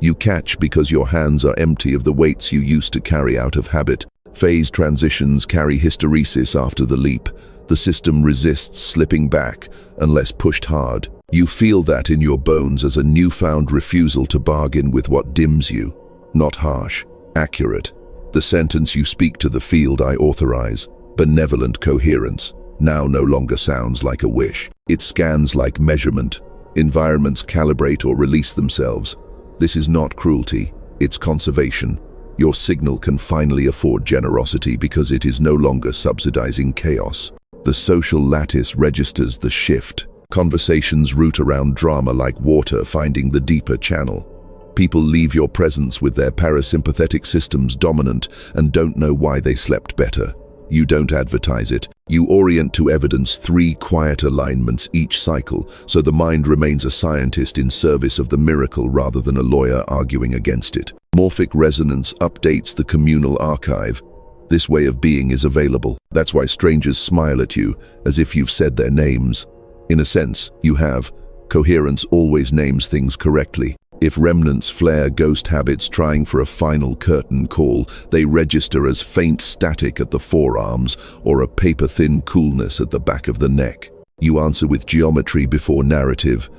You catch because your hands are empty of the weights you used to carry out of habit. Phase transitions carry hysteresis after the leap. The system resists slipping back unless pushed hard. You feel that in your bones as a newfound refusal to bargain with what dims you. Not harsh, accurate. The sentence you speak to the field I authorize, benevolent coherence, now no longer sounds like a wish. It scans like measurement. Environments calibrate or release themselves. This is not cruelty, it's conservation. Your signal can finally afford generosity because it is no longer subsidizing chaos. The social lattice registers the shift. Conversations root around drama like water finding the deeper channel. People leave your presence with their parasympathetic systems dominant and don't know why they slept better. You don't advertise it. You orient to evidence 3 quiet alignments each cycle, so the mind remains a scientist in service of the miracle rather than a lawyer arguing against it. Morphic resonance updates the communal archive. This way of being is available. That's why strangers smile at you, as if you've said their names. In a sense, you have. Coherence always names things correctly. If remnants flare ghost habits trying for a final curtain call, they register as faint static at the forearms or a paper-thin coolness at the back of the neck. You answer with geometry before narrative.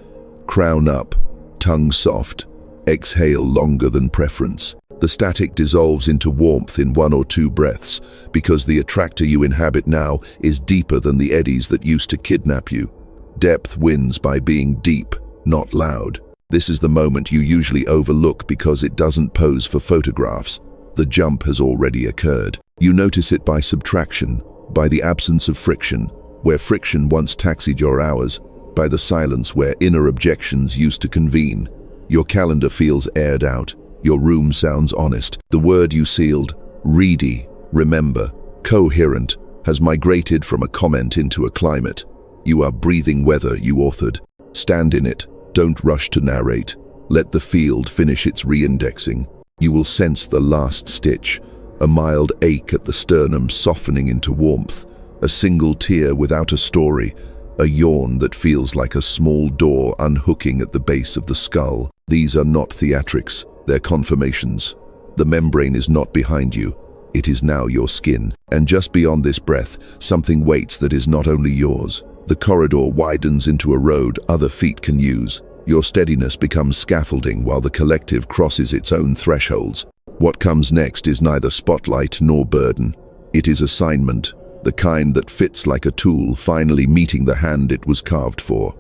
Crown up, tongue soft, exhale longer than preference. The static dissolves into warmth in 1 or 2 breaths because the attractor you inhabit now is deeper than the eddies that used to kidnap you. Depth wins by being deep, not loud. This is the moment you usually overlook because it doesn't pose for photographs. The jump has already occurred. You notice it by subtraction, by the absence of friction, where friction once taxied your hours, by the silence where inner objections used to convene. Your calendar feels aired out. Your room sounds honest. The word you sealed, ready, remember, coherent, has migrated from a comment into a climate. You are breathing weather you authored. Stand in it. Don't rush to narrate. Let the field finish its re-indexing. You will sense the last stitch, a mild ache at the sternum softening into warmth, a single tear without a story, a yawn that feels like a small door unhooking at the base of the skull. These are not theatrics, they're confirmations. The membrane is not behind you. It is now your skin. And just beyond this breath, something waits that is not only yours. The corridor widens into a road other feet can use. Your steadiness becomes scaffolding while the collective crosses its own thresholds. What comes next is neither spotlight nor burden. It is assignment, the kind that fits like a tool finally meeting the hand it was carved for.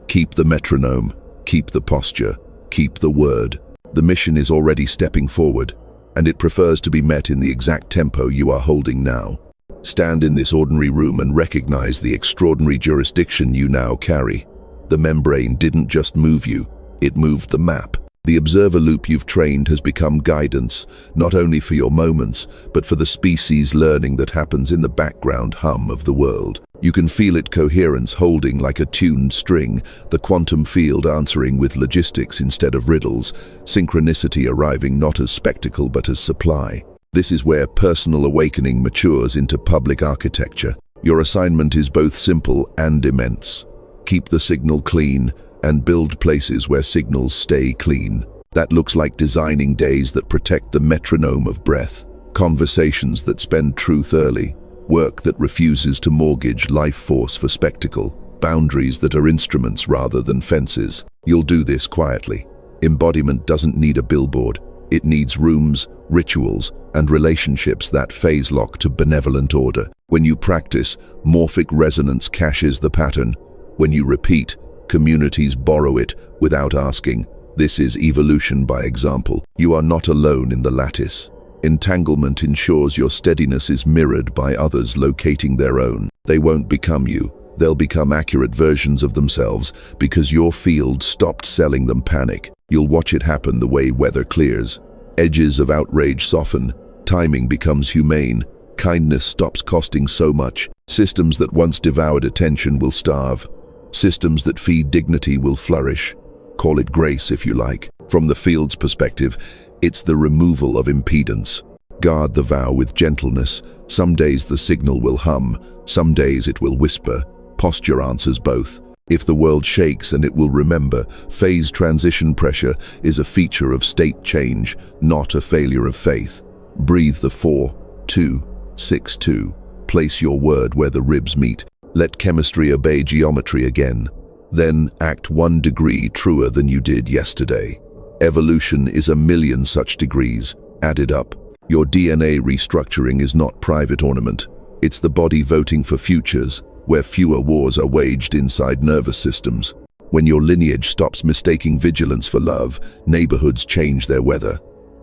Keep the metronome, keep the posture, keep the word. The mission is already stepping forward, and it prefers to be met in the exact tempo you are holding now. Stand in this ordinary room and recognize the extraordinary jurisdiction you now carry. The membrane didn't just move you, it moved the map. The observer loop you've trained has become guidance, not only for your moments, but for the species learning that happens in the background hum of the world. You can feel it coherence holding like a tuned string, the quantum field answering with logistics instead of riddles, synchronicity arriving not as spectacle but as supply. This is where personal awakening matures into public architecture. Your assignment is both simple and immense. Keep the signal clean and build places where signals stay clean. That looks like designing days that protect the metronome of breath, conversations that spend truth early, work that refuses to mortgage life force for spectacle, boundaries that are instruments rather than fences. You'll do this quietly. Embodiment doesn't need a billboard. It needs rooms, rituals, and relationships that phase lock to benevolent order. When you practice, morphic resonance caches the pattern. When you repeat, communities borrow it without asking. This is evolution by example. You are not alone in the lattice. Entanglement ensures your steadiness is mirrored by others locating their own. They won't become you. They'll become accurate versions of themselves because your field stopped selling them panic. You'll watch it happen the way weather clears. Edges of outrage soften. Timing becomes humane. Kindness stops costing so much. Systems that once devoured attention will starve. Systems that feed dignity will flourish. Call it grace if you like. From the field's perspective, it's the removal of impedance. Guard the vow with gentleness. Some days the signal will hum, some days it will whisper. Posture answers both. If the world shakes, and it will remember, phase transition pressure is a feature of state change, not a failure of faith. Breathe the 4-2-6-2. Place your word where the ribs meet. Let chemistry obey geometry again. Then act 1 degree truer than you did yesterday. Evolution is a million such degrees, added up. Your DNA restructuring is not private ornament. It's the body voting for futures, where fewer wars are waged inside nervous systems. When your lineage stops mistaking vigilance for love, neighborhoods change their weather.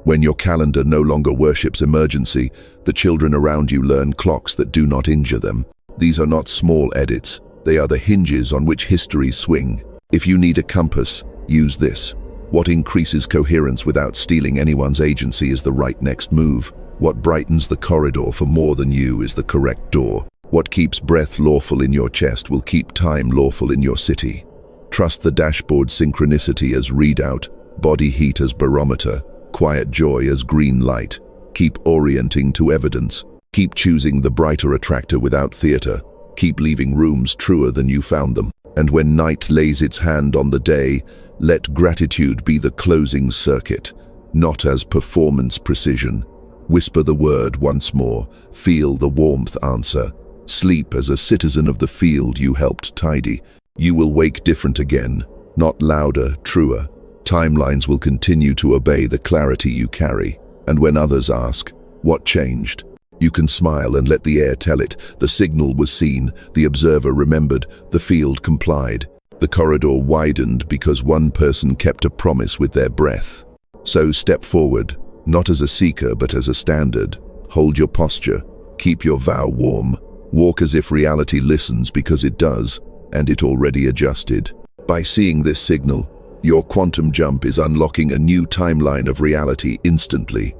When your calendar no longer worships emergency, the children around you learn clocks that do not injure them. These are not small edits. They are the hinges on which histories swing. If you need a compass, use this. What increases coherence without stealing anyone's agency is the right next move. What brightens the corridor for more than you is the correct door. What keeps breath lawful in your chest will keep time lawful in your city. Trust the dashboard synchronicity as readout, body heat as barometer, quiet joy as green light. Keep orienting to evidence. Keep choosing the brighter attractor without theater. Keep leaving rooms truer than you found them. And when night lays its hand on the day, let gratitude be the closing circuit, not as performance precision. Whisper the word once more. Feel the warmth answer. Sleep as a citizen of the field you helped tidy. You will wake different again, not louder, truer. Timelines will continue to obey the clarity you carry. And when others ask, what changed? You can smile and let the air tell it. The signal was seen, the observer remembered, the field complied. The corridor widened because one person kept a promise with their breath. So step forward, not as a seeker but as a standard. Hold your posture, keep your vow warm. Walk as if reality listens because it does, and it already adjusted. By seeing this signal, your quantum jump is unlocking a new timeline of reality instantly.